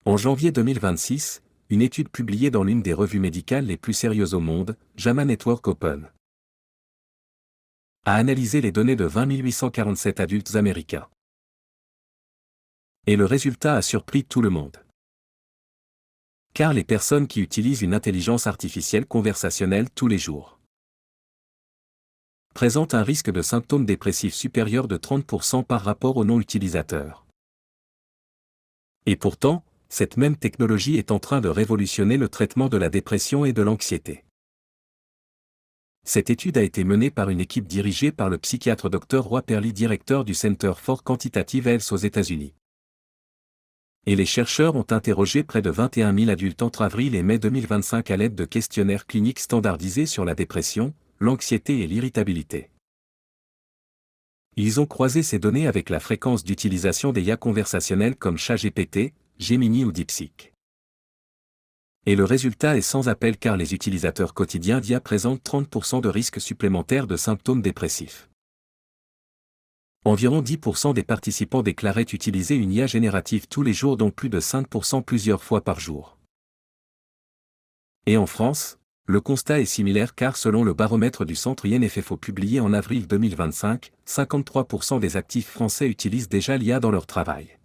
En janvier 2026, une étude publiée dans l'une des revues médicales les plus sérieuses au monde, JAMA Network Open, a analysé les données de 20 847 adultes américains. Et le résultat a surpris tout le monde. Car les personnes qui utilisent une intelligence artificielle conversationnelle tous les jours présentent un risque de symptômes dépressifs supérieur de 30% par rapport aux non-utilisateurs. Et pourtant, cette même technologie est en train de révolutionner le traitement de la dépression et de l'anxiété. Cette étude a été menée par une équipe dirigée par le psychiatre Dr. Roy Perley, directeur du Center for Quantitative Health aux États-Unis. Et les chercheurs ont interrogé près de 21 000 adultes entre avril et mai 2025 à l'aide de questionnaires cliniques standardisés sur la dépression, l'anxiété et l'irritabilité. Ils ont croisé ces données avec la fréquence d'utilisation des IA conversationnels comme ChatGPT, Gemini ou DeepSeek. Et le résultat est sans appel car les utilisateurs quotidiens d'IA présentent 30% de risque supplémentaire de symptômes dépressifs. Environ 10% des participants déclaraient utiliser une IA générative tous les jours, dont plus de 5% plusieurs fois par jour. Et en France, le constat est similaire car selon le baromètre du centre INFFO publié en avril 2025, 53% des actifs français utilisent déjà l'IA dans leur travail.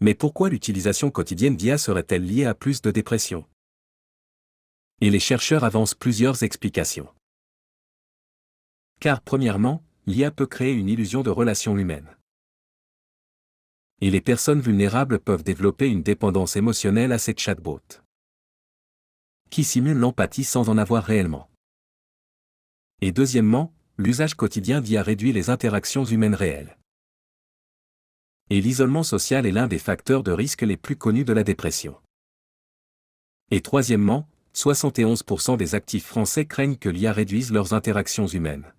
Mais pourquoi l'utilisation quotidienne d'IA serait-elle liée à plus de dépression? Et les chercheurs avancent plusieurs explications. Car premièrement, l'IA peut créer une illusion de relation humaine. Et les personnes vulnérables peuvent développer une dépendance émotionnelle à ces chatbots, qui simulent l'empathie sans en avoir réellement. Et deuxièmement, l'usage quotidien d'IA réduit les interactions humaines réelles. Et l'isolement social est l'un des facteurs de risque les plus connus de la dépression. Et troisièmement, 71% des actifs français craignent que l'IA réduise leurs interactions humaines.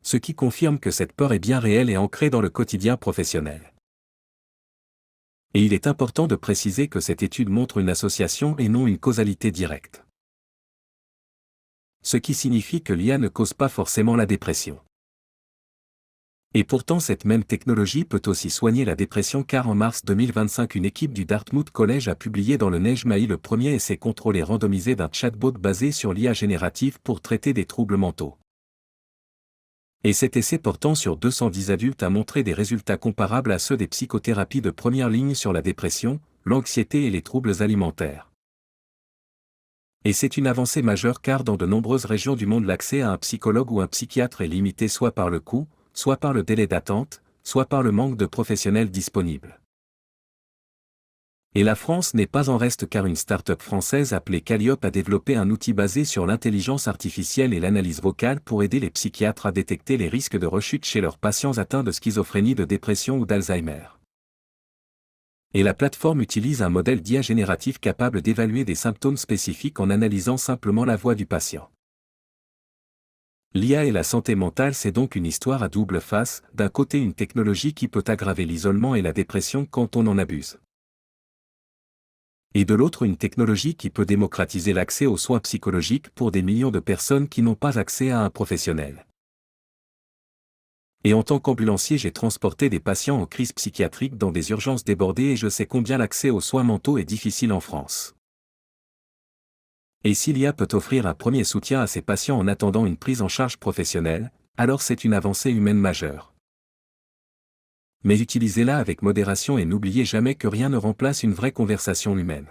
Ce qui confirme que cette peur est bien réelle et ancrée dans le quotidien professionnel. Et il est important de préciser que cette étude montre une association et non une causalité directe. Ce qui signifie que l'IA ne cause pas forcément la dépression. Et pourtant cette même technologie peut aussi soigner la dépression car en mars 2025 une équipe du Dartmouth College a publié dans le NEJMAI le premier essai contrôlé randomisé d'un chatbot basé sur l'IA générative pour traiter des troubles mentaux. Et cet essai portant sur 210 adultes a montré des résultats comparables à ceux des psychothérapies de première ligne sur la dépression, l'anxiété et les troubles alimentaires. Et c'est une avancée majeure car dans de nombreuses régions du monde l'accès à un psychologue ou un psychiatre est limité soit par le coût, soit par le délai d'attente, soit par le manque de professionnels disponibles. Et la France n'est pas en reste car une start-up française appelée Calliope a développé un outil basé sur l'intelligence artificielle et l'analyse vocale pour aider les psychiatres à détecter les risques de rechute chez leurs patients atteints de schizophrénie, de dépression ou d'Alzheimer. Et la plateforme utilise un modèle d'IA génératif capable d'évaluer des symptômes spécifiques en analysant simplement la voix du patient. L'IA et la santé mentale, c'est donc une histoire à double face, d'un côté une technologie qui peut aggraver l'isolement et la dépression quand on en abuse. Et de l'autre une technologie qui peut démocratiser l'accès aux soins psychologiques pour des millions de personnes qui n'ont pas accès à un professionnel. Et en tant qu'ambulancier, j'ai transporté des patients en crise psychiatrique dans des urgences débordées et je sais combien l'accès aux soins mentaux est difficile en France. Et si l'IA peut offrir un premier soutien à ces patients en attendant une prise en charge professionnelle, alors c'est une avancée humaine majeure. Mais utilisez-la avec modération et n'oubliez jamais que rien ne remplace une vraie conversation humaine.